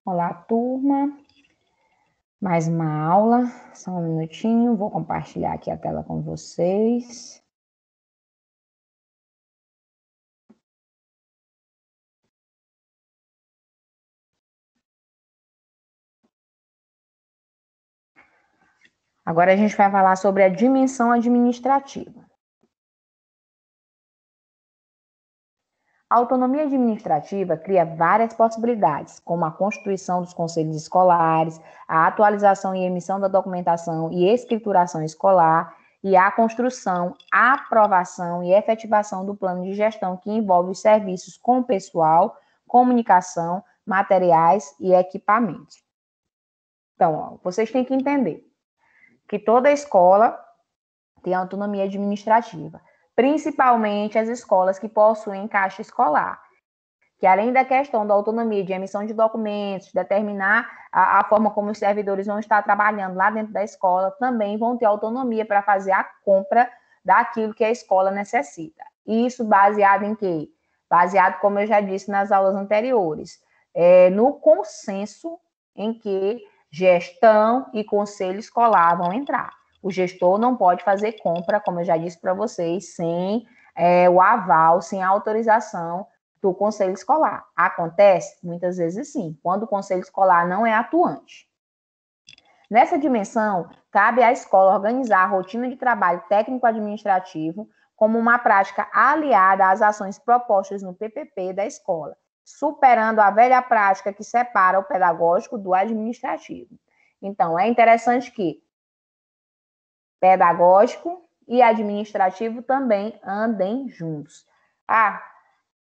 Olá, turma. Mais uma aula. Só um minutinho. Vou compartilhar aqui a tela com vocês. Agora a gente vai falar sobre a dimensão administrativa. A autonomia administrativa cria várias possibilidades, como a constituição dos conselhos escolares, a atualização e emissão da documentação e escrituração escolar, e a construção, aprovação e efetivação do plano de gestão que envolve os serviços com pessoal, comunicação, materiais e equipamentos. Então, vocês têm que entender que toda escola tem autonomia administrativa, principalmente as escolas que possuem caixa escolar, que além da questão da autonomia de emissão de documentos, determinar a forma como os servidores vão estar trabalhando lá dentro da escola, também vão ter autonomia para fazer a compra daquilo que a escola necessita. Isso baseado em quê? Baseado, como eu já disse nas aulas anteriores, no consenso em que gestão e conselho escolar vão entrar. O gestor não pode fazer compra, como eu já disse para vocês, sem o aval, sem a autorização do conselho escolar. Acontece? Muitas vezes sim, quando o conselho escolar não é atuante. Nessa dimensão, cabe à escola organizar a rotina de trabalho técnico-administrativo como uma prática aliada às ações propostas no PPP da escola, superando a velha prática que separa o pedagógico do administrativo. Então, é interessante que pedagógico e administrativo também andem juntos.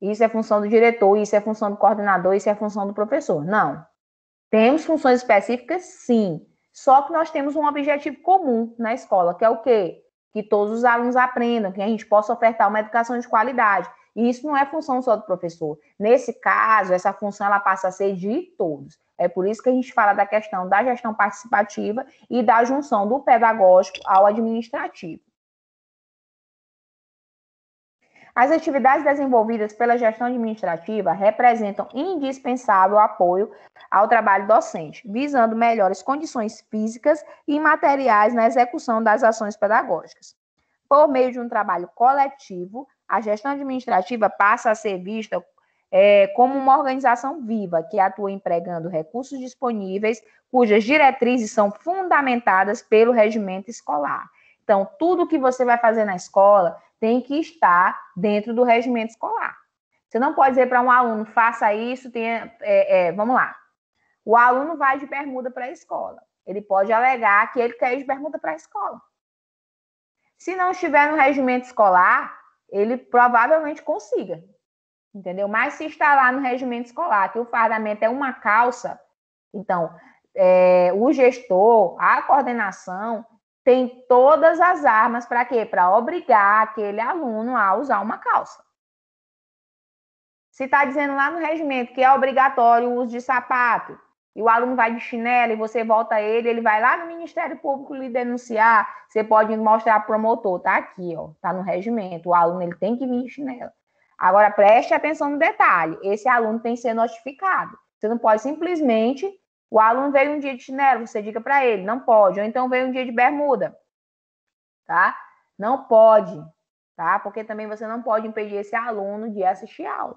Isso é função do diretor, isso é função do coordenador, isso é função do professor. Não. Temos funções específicas, sim. Só que nós temos um objetivo comum na escola, que é o quê? Que todos os alunos aprendam, que a gente possa ofertar uma educação de qualidade. E isso não é função só do professor. Nesse caso, essa função ela passa a ser de todos. É por isso que a gente fala da questão da gestão participativa e da junção do pedagógico ao administrativo. As atividades desenvolvidas pela gestão administrativa representam indispensável apoio ao trabalho docente, visando melhores condições físicas e materiais na execução das ações pedagógicas. Por meio de um trabalho coletivo, a gestão administrativa passa a ser vista como uma organização viva que atua empregando recursos disponíveis, cujas diretrizes são fundamentadas pelo regimento escolar. Então, tudo que você vai fazer na escola tem que estar dentro do regimento escolar. Você não pode dizer para um aluno, faça isso, vamos lá. O aluno vai de bermuda para a escola. Ele pode alegar que ele quer ir de bermuda para a escola. Se não estiver no regimento escolar, ele provavelmente consiga, entendeu? Mas se está lá no regimento escolar, que o fardamento é uma calça, então, o gestor, a coordenação, tem todas as armas para quê? Para obrigar aquele aluno a usar uma calça. Se está dizendo lá no regimento que é obrigatório o uso de sapato, e o aluno vai de chinelo e você volta ele vai lá no Ministério Público lhe denunciar, você pode mostrar para o promotor, tá aqui, ó, tá no regimento, o aluno ele tem que vir de chinelo. Agora, preste atenção no detalhe, esse aluno tem que ser notificado. Você não pode simplesmente, o aluno veio um dia de chinelo, você diga para ele, não pode, ou então veio um dia de bermuda, tá? Não pode, tá? Porque também você não pode impedir esse aluno de assistir a aula.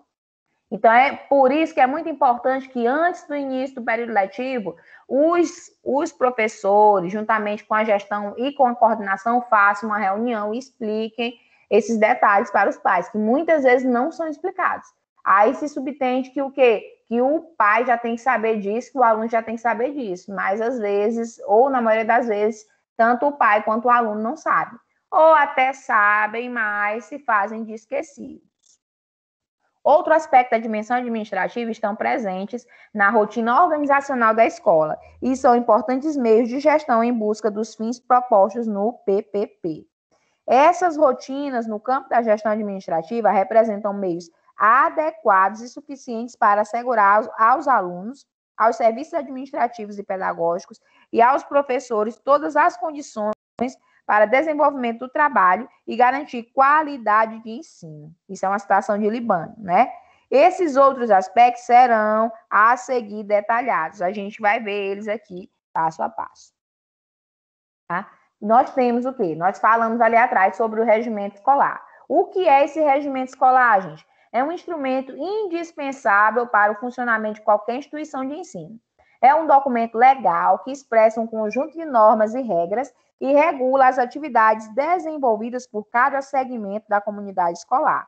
Então, é por isso que é muito importante que antes do início do período letivo, os professores, juntamente com a gestão e com a coordenação, façam uma reunião e expliquem esses detalhes para os pais, que muitas vezes não são explicados. Aí se subtende que o quê? Que o pai já tem que saber disso, que o aluno já tem que saber disso. Mas às vezes, ou na maioria das vezes, tanto o pai quanto o aluno não sabem. Ou até sabem, mas se fazem de esquecidos. Outro aspecto da dimensão administrativa estão presentes na rotina organizacional da escola e são importantes meios de gestão em busca dos fins propostos no PPP. Essas rotinas no campo da gestão administrativa representam meios adequados e suficientes para assegurar aos alunos, aos serviços administrativos e pedagógicos e aos professores todas as condições para desenvolvimento do trabalho e garantir qualidade de ensino. Isso é uma situação de Libano, né? Esses outros aspectos serão a seguir detalhados. A gente vai ver eles aqui passo a passo. Tá? Nós temos o quê? Nós falamos ali atrás sobre o regimento escolar. O que é esse regimento escolar, gente? É um instrumento indispensável para o funcionamento de qualquer instituição de ensino. É um documento legal que expressa um conjunto de normas e regras e regula as atividades desenvolvidas por cada segmento da comunidade escolar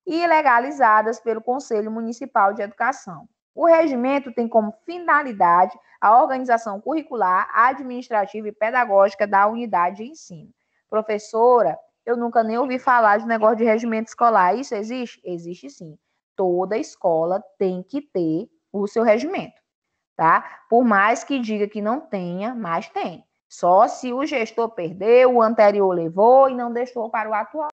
e legalizadas pelo Conselho Municipal de Educação. O regimento tem como finalidade a organização curricular, administrativa e pedagógica da unidade de ensino. Professora, eu nunca nem ouvi falar de negócio de regimento escolar. Isso existe? Existe sim. Toda escola tem que ter o seu regimento, tá? Por mais que diga que não tenha, mas tem. Só se o gestor perdeu, o anterior levou e não deixou para o atual.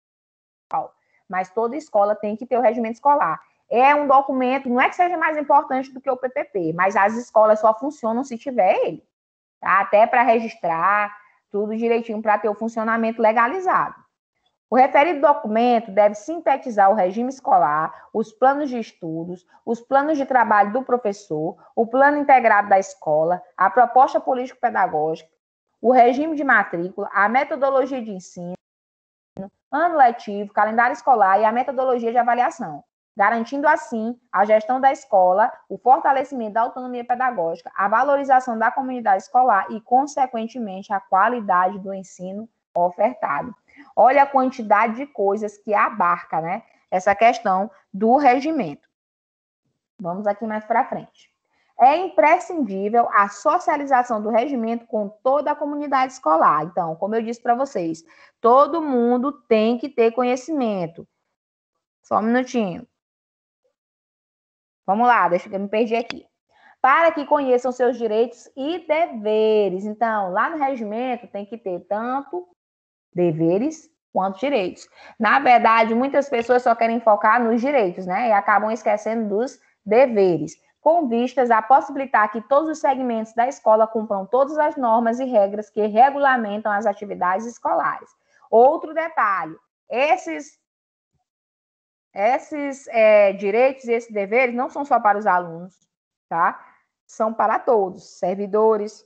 Mas toda escola tem que ter o regimento escolar. É um documento, não é que seja mais importante do que o PPP, mas as escolas só funcionam se tiver ele, tá? Até para registrar, tudo direitinho para ter o funcionamento legalizado. O referido documento deve sintetizar o regime escolar, os planos de estudos, os planos de trabalho do professor, o plano integrado da escola, a proposta político-pedagógica, o regime de matrícula, a metodologia de ensino, ano letivo, calendário escolar e a metodologia de avaliação, garantindo assim a gestão da escola, o fortalecimento da autonomia pedagógica, a valorização da comunidade escolar e, consequentemente, a qualidade do ensino ofertado. Olha a quantidade de coisas que abarca, né, essa questão do regimento. Vamos aqui mais para frente. É imprescindível a socialização do regimento com toda a comunidade escolar. Então, como eu disse para vocês, todo mundo tem que ter conhecimento. Só um minutinho. Vamos lá, deixa que eu me perdi aqui. Para que conheçam seus direitos e deveres. Então, lá no regimento tem que ter tanto deveres quanto direitos. Na verdade, muitas pessoas só querem focar nos direitos, né? E acabam esquecendo dos deveres, com vistas a possibilitar que todos os segmentos da escola cumpram todas as normas e regras que regulamentam as atividades escolares. Outro detalhe, esses direitos e esses deveres não são só para os alunos, tá? São para todos, servidores,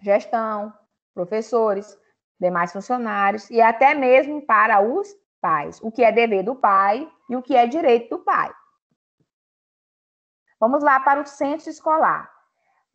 gestão, professores, demais funcionários e até mesmo para os pais. O que é dever do pai e o que é direito do pai. Vamos lá para o censo escolar.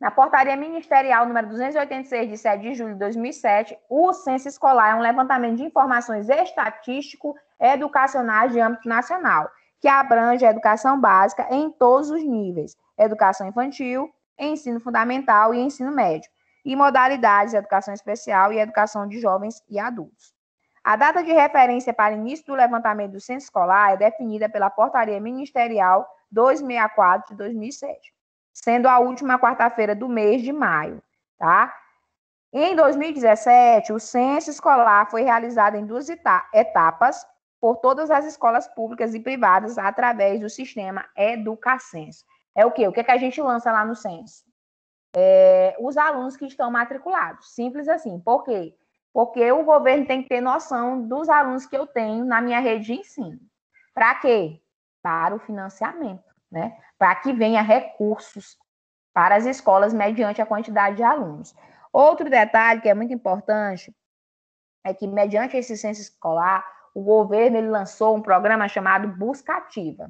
Na portaria ministerial número 286, de 7 de julho de 2007, o censo escolar é um levantamento de informações estatístico-educacionais de âmbito nacional, que abrange a educação básica em todos os níveis, educação infantil, ensino fundamental e ensino médio, e modalidades de educação especial e educação de jovens e adultos. A data de referência para início do levantamento do censo escolar é definida pela portaria ministerial 264 de 2007. Sendo a última quarta-feira do mês de maio, tá? Em 2017, o censo escolar foi realizado em 2 etapas por todas as escolas públicas e privadas através do sistema Educacenso. É o quê? O que é que a gente lança lá no censo? Os alunos que estão matriculados. Simples assim. Por quê? Porque o governo tem que ter noção dos alunos que eu tenho na minha rede de ensino. Para quê? Para o financiamento, né? Para que venha recursos para as escolas mediante a quantidade de alunos. Outro detalhe que é muito importante é que, mediante esse censo escolar, o governo ele lançou um programa chamado Busca Ativa.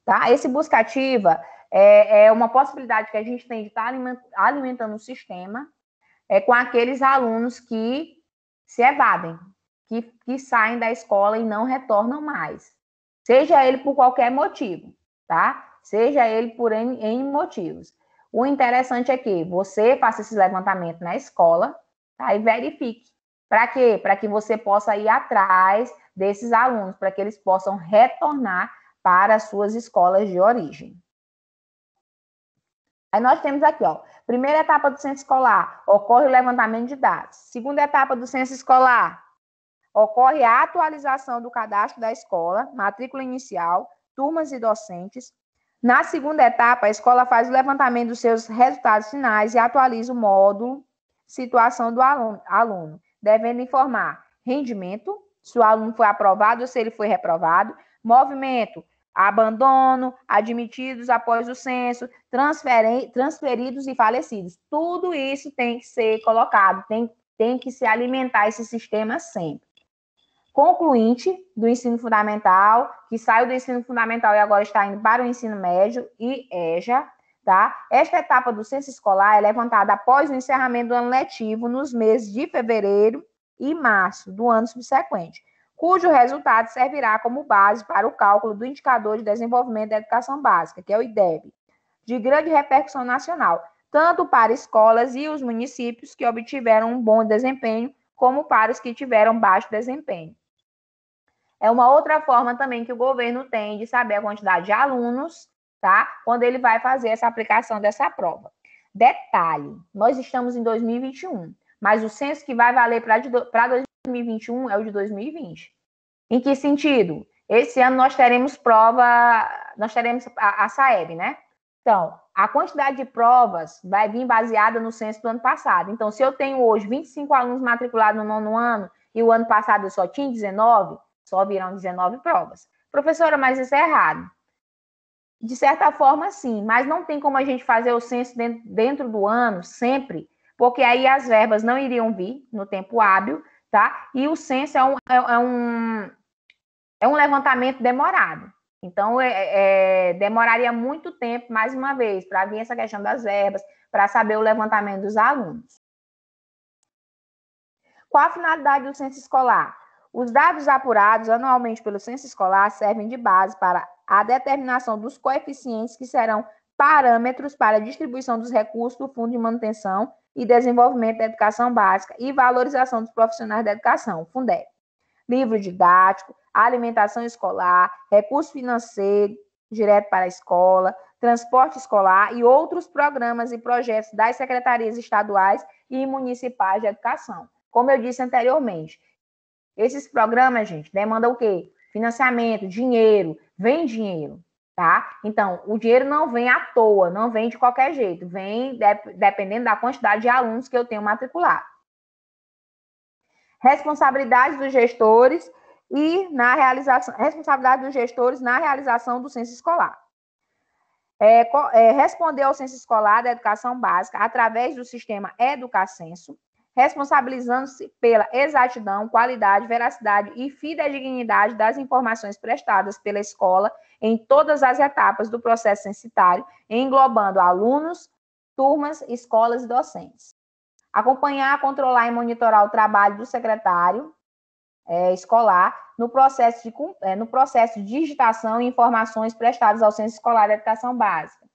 Tá? Esse Busca Ativa é uma possibilidade que a gente tem de estar alimentando o sistema com aqueles alunos que se evadem, que saem da escola e não retornam mais. Seja ele por qualquer motivo, tá? Seja ele por N motivos. O interessante é que você faça esse levantamento na escola, tá? E verifique. Para quê? Para que você possa ir atrás desses alunos, para que eles possam retornar para as suas escolas de origem. Aí nós temos aqui, ó, primeira etapa do censo escolar, ocorre o levantamento de dados. Segunda etapa do censo escolar, ocorre a atualização do cadastro da escola, matrícula inicial, turmas e docentes. Na segunda etapa, a escola faz o levantamento dos seus resultados finais e atualiza o módulo situação do aluno, devendo informar rendimento, se o aluno foi aprovado ou se ele foi reprovado, movimento, abandono, admitidos após o censo, transferidos e falecidos. Tudo isso tem que ser colocado, tem que se alimentar esse sistema sempre. Concluinte do ensino fundamental, que saiu do ensino fundamental e agora está indo para o ensino médio, e EJA, tá? Esta etapa do censo escolar é levantada após o encerramento do ano letivo, nos meses de fevereiro e março do ano subsequente, cujo resultado servirá como base para o cálculo do Indicador de Desenvolvimento da Educação Básica, que é o IDEB, de grande repercussão nacional, tanto para escolas e os municípios que obtiveram um bom desempenho, como para os que tiveram baixo desempenho. É uma outra forma também que o governo tem de saber a quantidade de alunos, tá? Quando ele vai fazer essa aplicação dessa prova. Detalhe, nós estamos em 2021, mas o censo que vai valer para 2021 é o de 2020. Em que sentido? Esse ano nós teremos nós teremos a SAEB, né? Então, a quantidade de provas vai vir baseada no censo do ano passado. Então, se eu tenho hoje 25 alunos matriculados no 9º ano e o ano passado eu só tinha 19, só virão 19 provas. Professora, mas isso é errado. De certa forma, sim, mas não tem como a gente fazer o censo dentro do ano, sempre, porque aí as verbas não iriam vir no tempo hábil, tá? E o censo é um levantamento demorado. Então, demoraria muito tempo, mais uma vez, para vir essa questão das verbas, para saber o levantamento dos alunos. Qual a finalidade do censo escolar? Os dados apurados anualmente pelo censo escolar servem de base para a determinação dos coeficientes que serão parâmetros para a distribuição dos recursos do Fundo de Manutenção e Desenvolvimento da Educação Básica e Valorização dos Profissionais da Educação, Fundeb. Livro didático, alimentação escolar, recurso financeiro direto para a escola, transporte escolar e outros programas e projetos das secretarias estaduais e municipais de educação. Como eu disse anteriormente, esses programas, gente, demandam o quê? Financiamento, dinheiro, vem dinheiro, tá? Então, o dinheiro não vem à toa, não vem de qualquer jeito, vem dependendo da quantidade de alunos que eu tenho matriculado. Responsabilidades dos gestores na realização do censo escolar. Responder ao censo escolar da educação básica através do sistema Educacenso, responsabilizando-se pela exatidão, qualidade, veracidade e fidedignidade das informações prestadas pela escola em todas as etapas do processo censitário, englobando alunos, turmas, escolas e docentes. Acompanhar, controlar e monitorar o trabalho do secretário escolar no processo de digitação e informações prestadas ao censo escolar da educação básica.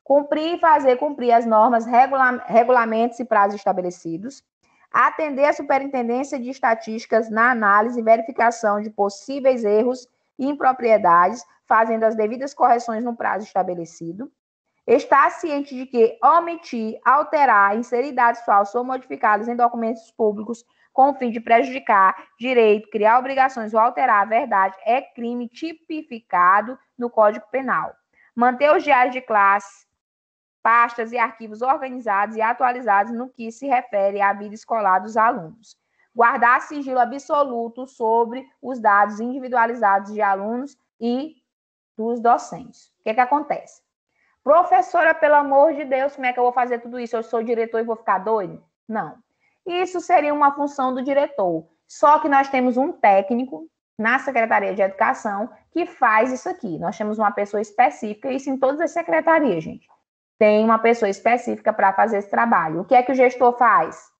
Cumprir e fazer cumprir as normas, regulamentos e prazos estabelecidos. Atender a superintendência de estatísticas na análise e verificação de possíveis erros e impropriedades, fazendo as devidas correções no prazo estabelecido. Estar ciente de que omitir, alterar, inserir dados falsos ou modificados em documentos públicos com o fim de prejudicar direito, criar obrigações ou alterar a verdade é crime tipificado no Código Penal. Manter os diários de classe, pastas e arquivos organizados e atualizados no que se refere à vida escolar dos alunos. Guardar sigilo absoluto sobre os dados individualizados de alunos e dos docentes. O que acontece? Professora, pelo amor de Deus, como é que eu vou fazer tudo isso? Eu sou diretor e vou ficar doido? Não. Isso seria uma função do diretor. Só que nós temos um técnico na Secretaria de Educação que faz isso aqui. Nós temos uma pessoa específica, isso em todas as secretarias, gente. Tem uma pessoa específica para fazer esse trabalho. O que é que o gestor faz?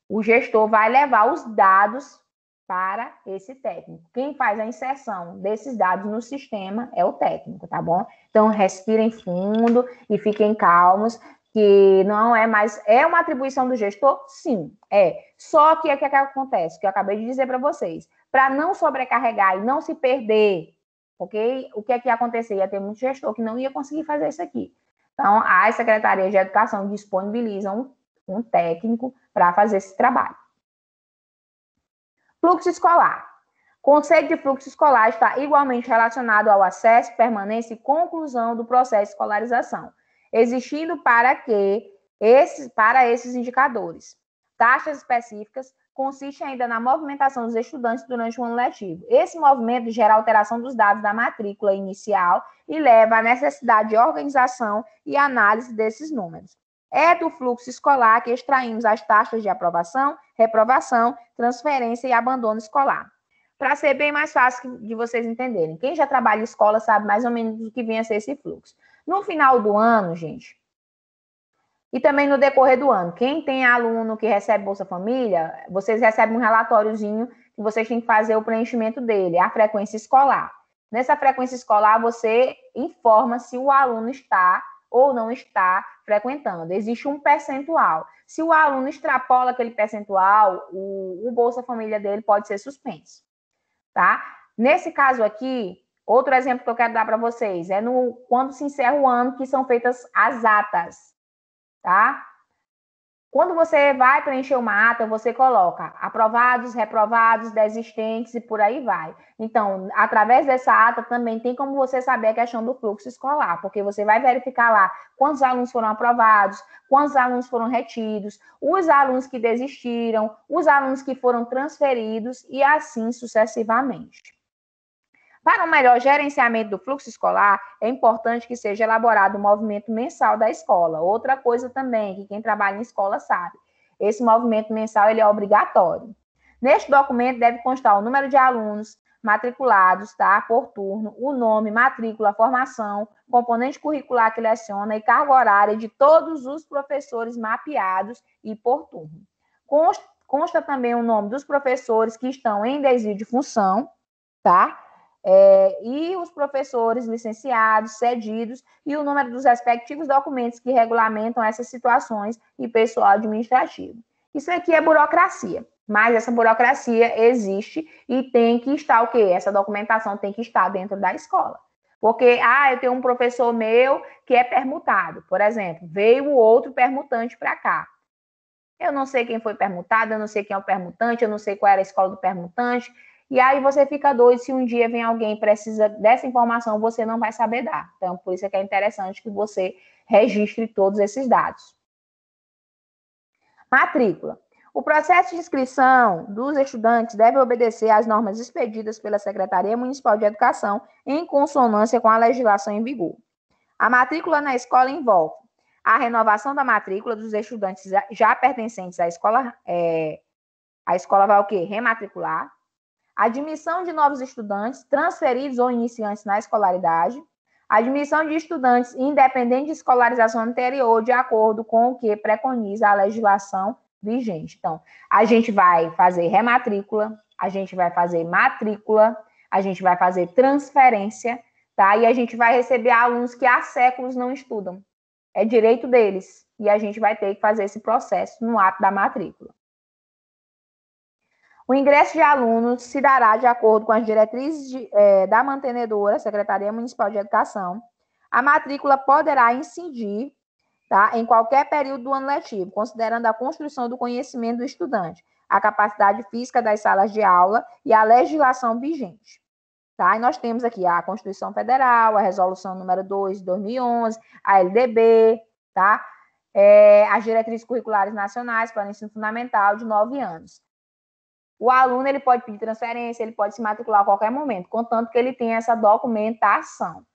O gestor vai levar os dados para esse técnico. Quem faz a inserção desses dados no sistema é o técnico, tá bom? Então, respirem fundo e fiquem calmos, que não é mais... É uma atribuição do gestor? Sim, é. Só que o que acontece? Que eu acabei de dizer para vocês. Para não sobrecarregar e não se perder, ok? O que é que ia acontecer? Ia ter muito gestor que não ia conseguir fazer isso aqui. Então, as secretarias de educação disponibilizam um técnico para fazer esse trabalho. Fluxo escolar. O conceito de fluxo escolar está igualmente relacionado ao acesso, permanência e conclusão do processo de escolarização, existindo para esses indicadores taxas específicas, consiste ainda na movimentação dos estudantes durante o ano letivo. Esse movimento gera alteração dos dados da matrícula inicial e leva à necessidade de organização e análise desses números. É do fluxo escolar que extraímos as taxas de aprovação, reprovação, transferência e abandono escolar. Para ser bem mais fácil de vocês entenderem, quem já trabalha em escola sabe mais ou menos o que vem a ser esse fluxo. No final do ano, gente, e também no decorrer do ano, quem tem aluno que recebe Bolsa Família, vocês recebem um relatóriozinho que vocês têm que fazer o preenchimento dele, a frequência escolar. Nessa frequência escolar, você informa se o aluno está ou não está frequentando. Existe um percentual. Se o aluno extrapola aquele percentual, o Bolsa Família dele pode ser suspenso, tá? Nesse caso aqui, outro exemplo que eu quero dar para vocês é quando se encerra o ano, que são feitas as atas, tá? Quando você vai preencher uma ata, você coloca aprovados, reprovados, desistentes e por aí vai. Então, através dessa ata também tem como você saber a questão do fluxo escolar, porque você vai verificar lá quantos alunos foram aprovados, quantos alunos foram retidos, os alunos que desistiram, os alunos que foram transferidos e assim sucessivamente. Para um melhor gerenciamento do fluxo escolar, é importante que seja elaborado o movimento mensal da escola. Outra coisa também, que quem trabalha em escola sabe, esse movimento mensal ele é obrigatório. Neste documento deve constar o número de alunos matriculados, tá, por turno, o nome, matrícula, formação, componente curricular que leciona e carga horária de todos os professores mapeados e por turno. Consta também o nome dos professores que estão em desvio de função, tá? E os professores licenciados, cedidos, e o número dos respectivos documentos que regulamentam essas situações e pessoal administrativo. Isso aqui é burocracia, mas essa burocracia existe e tem que estar o quê? Essa documentação tem que estar dentro da escola. Porque, eu tenho um professor meu que é permutado, por exemplo, veio o outro permutante para cá. Eu não sei quem foi permutado, eu não sei quem é o permutante, eu não sei qual era a escola do permutante. E aí você fica doido, se um dia vem alguém e precisa dessa informação, você não vai saber dar. Então, por isso é que é interessante que você registre todos esses dados. Matrícula. O processo de inscrição dos estudantes deve obedecer às normas expedidas pela Secretaria Municipal de Educação em consonância com a legislação em vigor. A matrícula na escola envolve a renovação da matrícula dos estudantes já pertencentes à escola. A escola vai o quê? Rematricular. Admissão de novos estudantes transferidos ou iniciantes na escolaridade, admissão de estudantes independente de escolarização anterior, de acordo com o que preconiza a legislação vigente. Então, a gente vai fazer rematrícula, a gente vai fazer matrícula, a gente vai fazer transferência, tá? E a gente vai receber alunos que há séculos não estudam. É direito deles. E a gente vai ter que fazer esse processo no ato da matrícula. O ingresso de alunos se dará de acordo com as diretrizes da mantenedora, Secretaria Municipal de Educação. A matrícula poderá incidir, tá, em qualquer período do ano letivo, considerando a construção do conhecimento do estudante, a capacidade física das salas de aula e a legislação vigente. Tá? E nós temos aqui a Constituição Federal, a Resolução número 2 de 2011, a LDB, tá? As diretrizes curriculares nacionais para o ensino fundamental de 9 anos. O aluno ele pode pedir transferência, ele pode se matricular a qualquer momento, contanto que ele tenha essa documentação.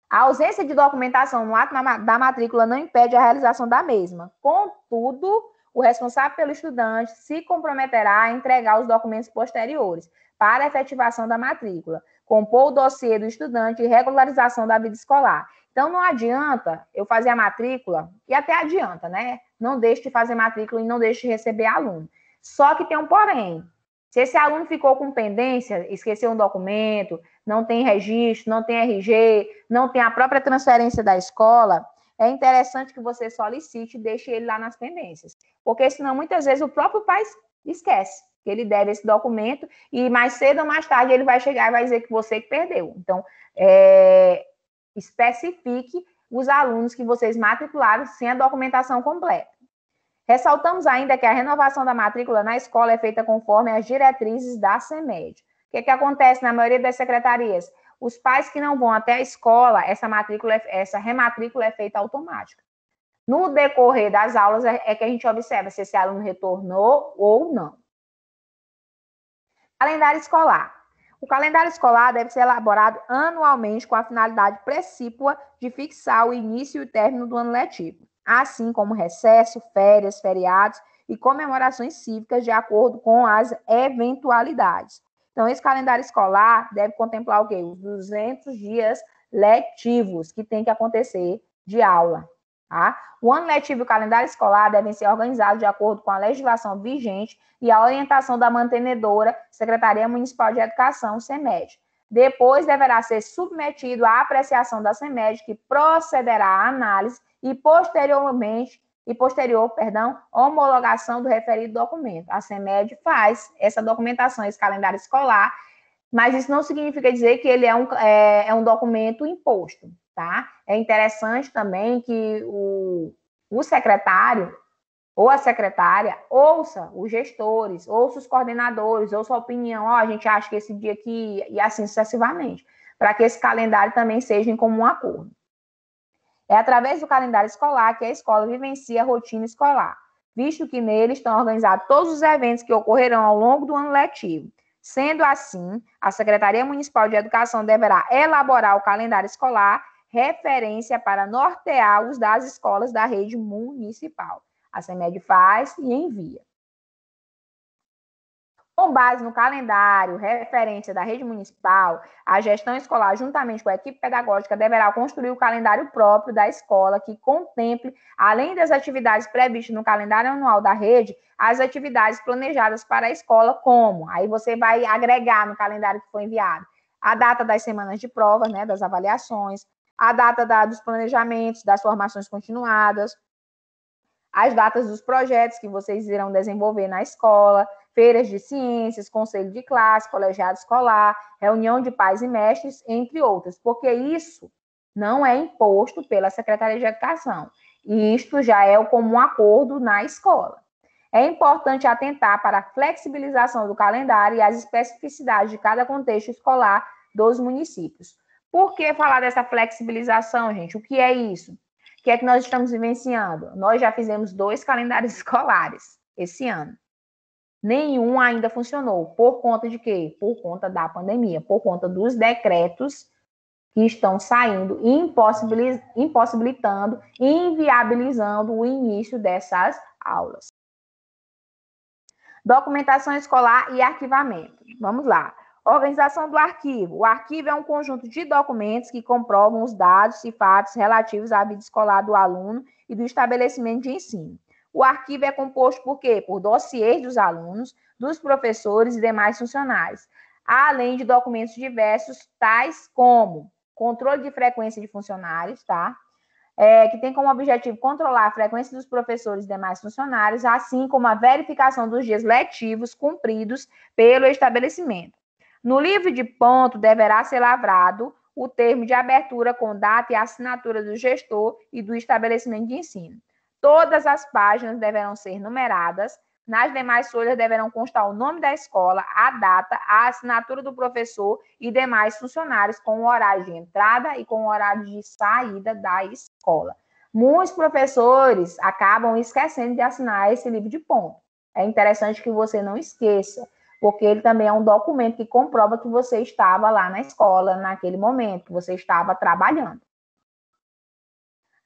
A ausência de documentação no ato da matrícula não impede a realização da mesma. Contudo, o responsável pelo estudante se comprometerá a entregar os documentos posteriores para a efetivação da matrícula, compor o dossiê do estudante e regularização da vida escolar. Então, não adianta eu fazer a matrícula, e até adianta, né? Não deixe de fazer matrícula e não deixe de receber aluno. Só que tem um porém. Se esse aluno ficou com pendência, esqueceu um documento, não tem registro, não tem RG, não tem a própria transferência da escola, é interessante que você solicite e deixe ele lá nas pendências. Porque senão, muitas vezes, o próprio pai esquece que ele deve esse documento e mais cedo ou mais tarde ele vai chegar e vai dizer que você que perdeu. Então, especifique os alunos que vocês matricularam sem a documentação completa. Ressaltamos ainda que a renovação da matrícula na escola é feita conforme as diretrizes da CEMED. O que acontece na maioria das secretarias? Os pais que não vão até a escola, essa rematrícula é feita automática. No decorrer das aulas é que a gente observa se esse aluno retornou ou não, Calendário escolar. O calendário escolar deve ser elaborado anualmente com a finalidade precípua de fixar o início e o término do ano letivo, assim como recesso, férias, feriados e comemorações cívicas de acordo com as eventualidades. Então, esse calendário escolar deve contemplar o quê? Os 200 dias letivos que tem que acontecer de aula. Tá? O ano letivo e o calendário escolar devem ser organizados de acordo com a legislação vigente e a orientação da mantenedora, Secretaria Municipal de Educação, SEMED. Depois deverá ser submetido à apreciação da SEMED, que procederá à análise e posterior, homologação do referido documento. A SEMED faz essa documentação, esse calendário escolar, mas isso não significa dizer que ele é um documento imposto, tá? É interessante também que o secretário ou a secretária ouça os gestores, ouça os coordenadores, ouça a opinião, a gente acha que esse dia aqui, e assim sucessivamente, para que esse calendário também seja em comum acordo. É através do calendário escolar que a escola vivencia a rotina escolar, visto que nele estão organizados todos os eventos que ocorrerão ao longo do ano letivo. Sendo assim, a Secretaria Municipal de Educação deverá elaborar o calendário escolar, referência para nortear os das escolas da rede municipal. A SEMED faz e envia. Com base no calendário, referência da rede municipal, a gestão escolar, juntamente com a equipe pedagógica, deverá construir o calendário próprio da escola, que contemple, além das atividades previstas no calendário anual da rede, as atividades planejadas para a escola, como, aí você vai agregar no calendário que foi enviado, a data das semanas de provas, né, das avaliações, a data dos planejamentos, das formações continuadas, as datas dos projetos que vocês irão desenvolver na escola, feiras de ciências, conselho de classe, colegiado escolar, reunião de pais e mestres, entre outras, porque isso não é imposto pela Secretaria de Educação. E isto já é o comum acordo na escola. É importante atentar para a flexibilização do calendário e as especificidades de cada contexto escolar dos municípios. Por que falar dessa flexibilização, gente? O que é isso? O que é que nós estamos vivenciando? Nós já fizemos 2 calendários escolares esse ano. Nenhum ainda funcionou. Por conta de quê? Por conta da pandemia, por conta dos decretos que estão saindo, impossibilitando, inviabilizando o início dessas aulas. Documentação escolar e arquivamento. Vamos lá. Organização do arquivo. O arquivo é um conjunto de documentos que comprovam os dados e fatos relativos à vida escolar do aluno e do estabelecimento de ensino. O arquivo é composto por quê? Por dossiês dos alunos, dos professores e demais funcionários, além de documentos diversos, tais como controle de frequência de funcionários, tá? Que tem como objetivo controlar a frequência dos professores e demais funcionários, assim como a verificação dos dias letivos cumpridos pelo estabelecimento. No livro de ponto, deverá ser lavrado o termo de abertura com data e assinatura do gestor e do estabelecimento de ensino. Todas as páginas deverão ser numeradas. Nas demais folhas deverão constar o nome da escola, a data, a assinatura do professor e demais funcionários com o horário de entrada e com o horário de saída da escola. Muitos professores acabam esquecendo de assinar esse livro de ponto. É interessante que você não esqueça, porque ele também é um documento que comprova que você estava lá na escola naquele momento, que você estava trabalhando.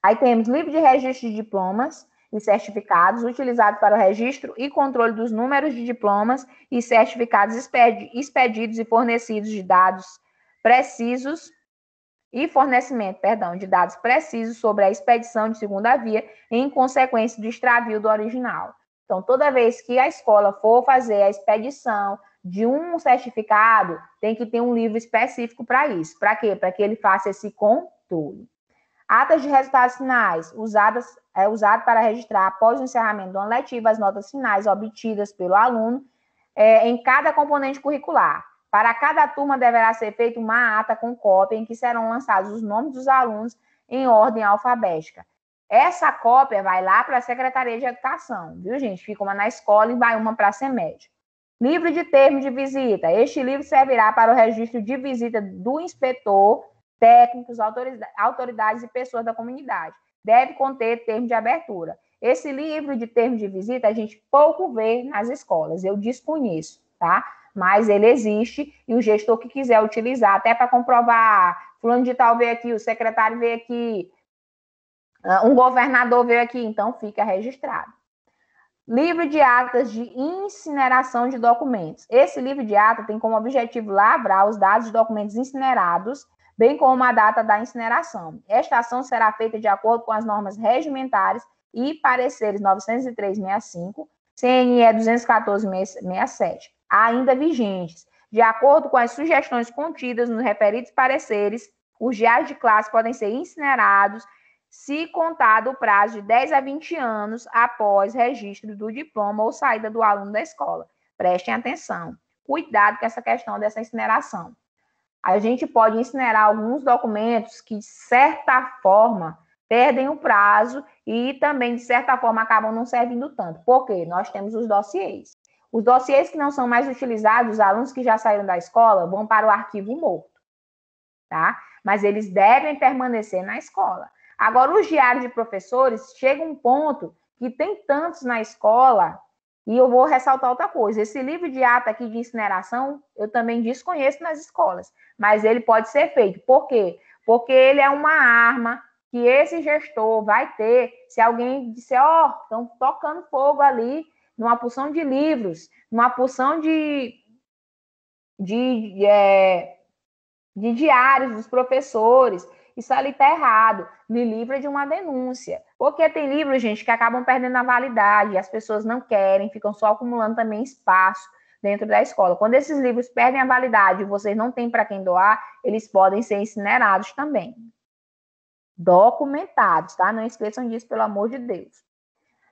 Aí temos livro de registro de diplomas e certificados, utilizados para o registro e controle dos números de diplomas e certificados expedidos e fornecidos de dados precisos e fornecimento, de dados precisos sobre a expedição de segunda via em consequência do extravio do original. Então, toda vez que a escola for fazer a expedição de um certificado, tem que ter um livro específico para isso. Para quê? Para que ele faça esse controle. Atas de resultados finais, usado para registrar, após o encerramento do ano letivo, as notas finais obtidas pelo aluno em cada componente curricular. Para cada turma, deverá ser feita uma ata com cópia em que serão lançados os nomes dos alunos em ordem alfabética. Essa cópia vai lá para a Secretaria de Educação, viu, gente? Fica uma na escola e vai uma para a SEMED. Livro de termo de visita. Este livro servirá para o registro de visita do inspetor, técnicos, autoridades e pessoas da comunidade. Deve conter termo de abertura. Esse livro de termo de visita a gente pouco vê nas escolas, eu desconheço, tá? mas ele existe e o gestor que quiser utilizar, até para comprovar, fulano de tal veio aqui, o secretário veio aqui, um governador veio aqui, então fica registrado. Livro de atas de incineração de documentos. Esse livro de ata tem como objetivo lavrar os dados de documentos incinerados, bem como a data da incineração. Esta ação será feita de acordo com as normas regimentares e pareceres 903/65, CNE 214/67, ainda vigentes. De acordo com as sugestões contidas nos referidos pareceres, os diários de classe podem ser incinerados se contado o prazo de 10 a 20 anos após registro do diploma ou saída do aluno da escola. Prestem atenção. Cuidado com essa questão dessa incineração. A gente pode incinerar alguns documentos que, de certa forma, perdem o prazo e também, de certa forma, acabam não servindo tanto. Por quê? Nós temos os dossiês. Os dossiês que não são mais utilizados, os alunos que já saíram da escola, vão para o arquivo morto, tá? Mas eles devem permanecer na escola. Agora, os diários de professores, chega um ponto que tem tantos na escola, e eu vou ressaltar outra coisa. Esse livro de ata aqui de incineração, eu também desconheço nas escolas, mas ele pode ser feito. Por quê? Porque ele é uma arma que esse gestor vai ter se alguém disser, estão tocando fogo ali numa porção de livros, numa porção de diários dos professores. Isso ali está errado, me livra de uma denúncia. Porque tem livros, gente, que acabam perdendo a validade, as pessoas não querem, ficam só acumulando também espaço dentro da escola. Quando esses livros perdem a validade e vocês não têm para quem doar, eles podem ser incinerados também. Documentados, tá? Não esqueçam disso, pelo amor de Deus.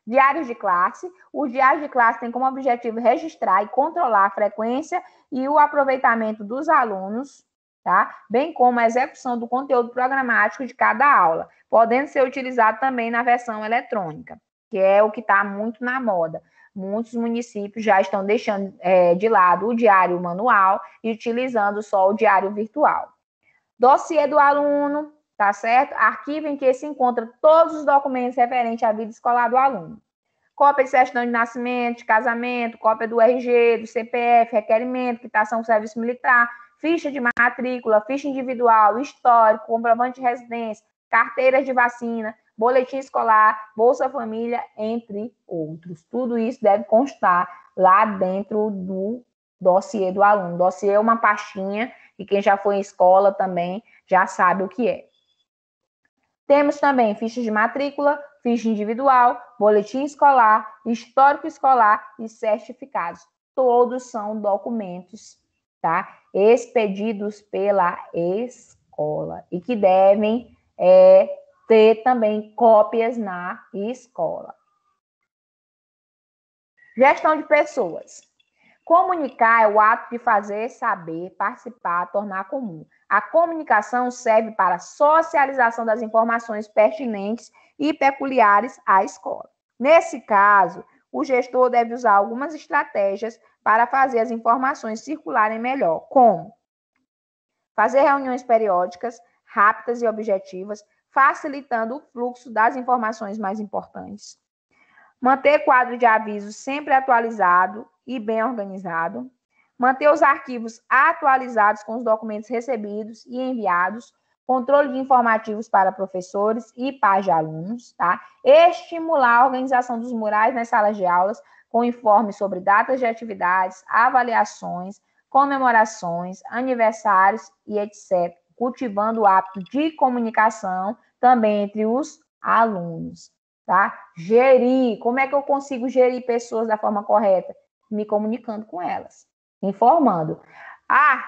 Diários de classe. Os diários de classe têm como objetivo registrar e controlar a frequência e o aproveitamento dos alunos, tá? Bem como a execução do conteúdo programático de cada aula, podendo ser utilizado também na versão eletrônica, que é o que está muito na moda. Muitos municípios já estão deixando de lado o diário manual e utilizando só o diário virtual. Dossiê do aluno, tá certo? Arquivo em que se encontram todos os documentos referentes à vida escolar do aluno. Cópia de certidão de nascimento, de casamento, cópia do RG, do CPF, requerimento, quitação do serviço militar, ficha de matrícula, ficha individual, histórico, comprovante de residência, carteiras de vacina, boletim escolar, Bolsa Família, entre outros. Tudo isso deve constar lá dentro do dossiê do aluno. Dossiê é uma pastinha e quem já foi em escola também já sabe o que é. Temos também fichas de matrícula, ficha individual, boletim escolar, histórico escolar e certificados. Todos são documentos, tá? Expedidos pela escola e que devem ter também cópias na escola. Gestão de pessoas. Comunicar é o ato de fazer, saber, participar, tornar comum. A comunicação serve para a socialização das informações pertinentes e peculiares à escola. Nesse caso, o gestor deve usar algumas estratégias para fazer as informações circularem melhor, como fazer reuniões periódicas, rápidas e objetivas, facilitando o fluxo das informações mais importantes. Manter quadro de avisos sempre atualizado e bem organizado. Manter os arquivos atualizados com os documentos recebidos e enviados. Controle de informativos para professores e pais de alunos, tá? Estimular a organização dos murais nas salas de aulas com informes sobre datas de atividades, avaliações, comemorações, aniversários e etc. Cultivando o hábito de comunicação também entre os alunos, tá? Gerir. Como é que eu consigo gerir pessoas da forma correta? Me comunicando com elas, informando.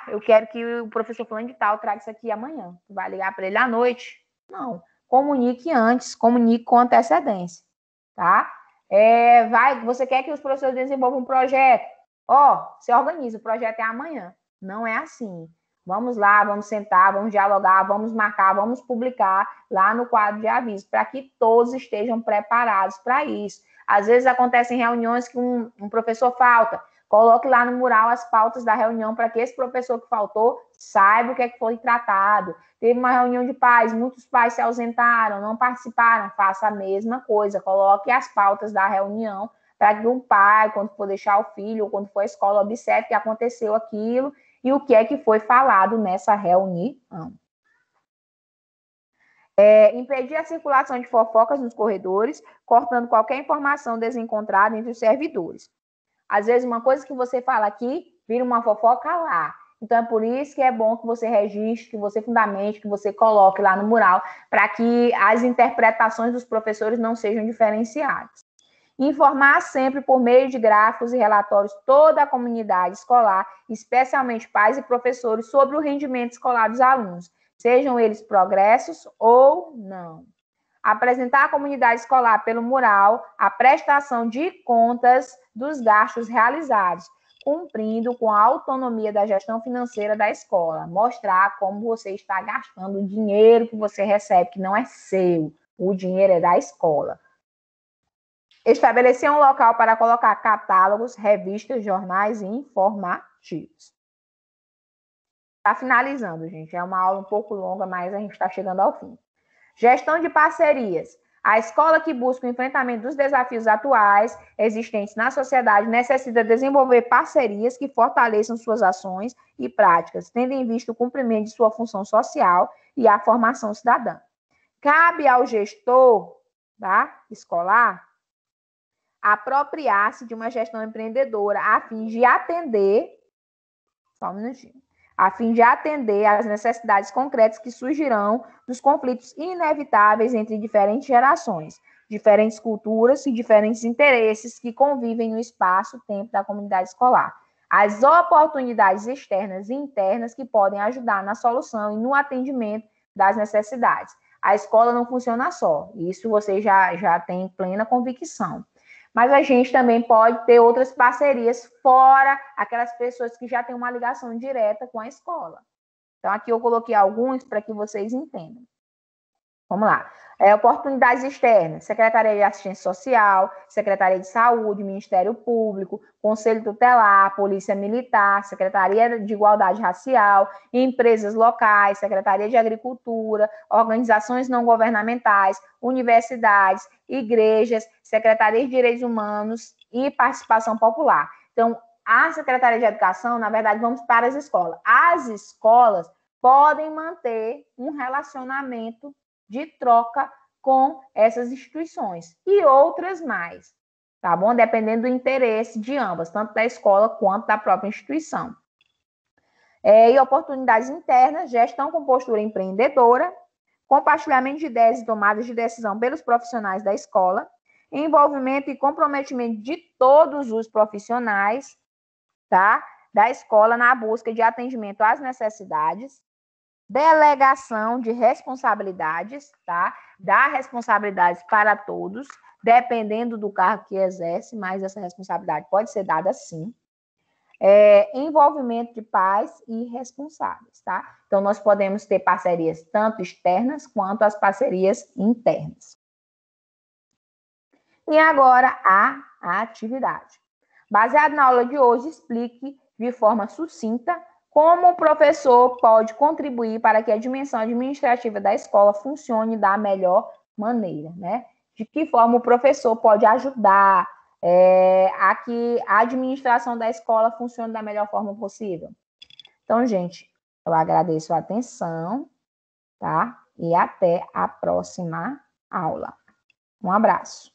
Eu quero que o professor fulano de tal traga isso aqui amanhã. Tu vai ligar para ele à noite? Não. Comunique antes, comunique com antecedência, tá? Você quer que os professores desenvolvam um projeto? Se organiza, o projeto é amanhã. Não é assim. Vamos lá, vamos sentar, vamos dialogar, vamos marcar, vamos publicar lá no quadro de aviso, para que todos estejam preparados para isso. Às vezes acontecem reuniões que um professor falta. Coloque lá no mural as pautas da reunião para que esse professor que faltou saiba o que é que foi tratado. Teve uma reunião de pais, muitos pais se ausentaram, não participaram. Faça a mesma coisa, coloque as pautas da reunião para que o pai, quando for deixar o filho ou quando for à escola, observe que aconteceu aquilo e o que é que foi falado nessa reunião. Impedir a circulação de fofocas nos corredores, cortando qualquer informação desencontrada entre os servidores. Às vezes, uma coisa que você fala aqui vira uma fofoca lá. Então, é por isso que é bom que você registre, que você fundamente, que você coloque lá no mural, para que as interpretações dos professores não sejam diferenciadas. Informar sempre por meio de gráficos e relatórios toda a comunidade escolar, especialmente pais e professores, sobre o rendimento escolar dos alunos, sejam eles progressos ou não. Apresentar à comunidade escolar pelo mural a prestação de contas dos gastos realizados, cumprindo com a autonomia da gestão financeira da escola. Mostrar como você está gastando o dinheiro que você recebe, que não é seu, o dinheiro é da escola. Estabelecer um local para colocar catálogos, revistas, jornais e informativos. Está finalizando, gente. É uma aula um pouco longa, mas a gente está chegando ao fim. Gestão de parcerias. A escola que busca o enfrentamento dos desafios atuais existentes na sociedade necessita desenvolver parcerias que fortaleçam suas ações e práticas, tendo em vista o cumprimento de sua função social e a formação cidadã. Cabe ao gestor, tá, escolar apropriar-se de uma gestão empreendedora a fim de atender, só um minutinho, a fim de atender às necessidades concretas que surgirão dos conflitos inevitáveis entre diferentes gerações, diferentes culturas e diferentes interesses que convivem no espaço-tempo da comunidade escolar. As oportunidades externas e internas que podem ajudar na solução e no atendimento das necessidades. A escola não funciona só, isso você já tem plena convicção. Mas a gente também pode ter outras parcerias fora aquelas pessoas que já têm uma ligação direta com a escola. Então, aqui eu coloquei alguns para que vocês entendam. Vamos lá. Oportunidades externas, Secretaria de Assistência Social, Secretaria de Saúde, Ministério Público, Conselho Tutelar, Polícia Militar, Secretaria de Igualdade Racial, empresas locais, Secretaria de Agricultura, organizações não governamentais, universidades, igrejas, Secretaria de Direitos Humanos e Participação Popular. Então, a Secretaria de Educação, na verdade, vamos para as escolas. As escolas podem manter um relacionamento de troca com essas instituições e outras mais, tá bom? Dependendo do interesse de ambas, tanto da escola quanto da própria instituição. E oportunidades internas, gestão com postura empreendedora, compartilhamento de ideias e tomadas de decisão pelos profissionais da escola, envolvimento e comprometimento de todos os profissionais, tá? Da escola na busca de atendimento às necessidades, delegação de responsabilidades, tá? Dar responsabilidades para todos, dependendo do cargo que exerce, mas essa responsabilidade pode ser dada sim. Envolvimento de pais e responsáveis, tá? Então, nós podemos ter parcerias tanto externas quanto as parcerias internas. E agora, a atividade. Baseado na aula de hoje, explique de forma sucinta como o professor pode contribuir para que a dimensão administrativa da escola funcione da melhor maneira, né? De que forma o professor pode ajudar a que a administração da escola funcione da melhor forma possível. Então, gente, eu agradeço a atenção, tá? E até a próxima aula. Um abraço.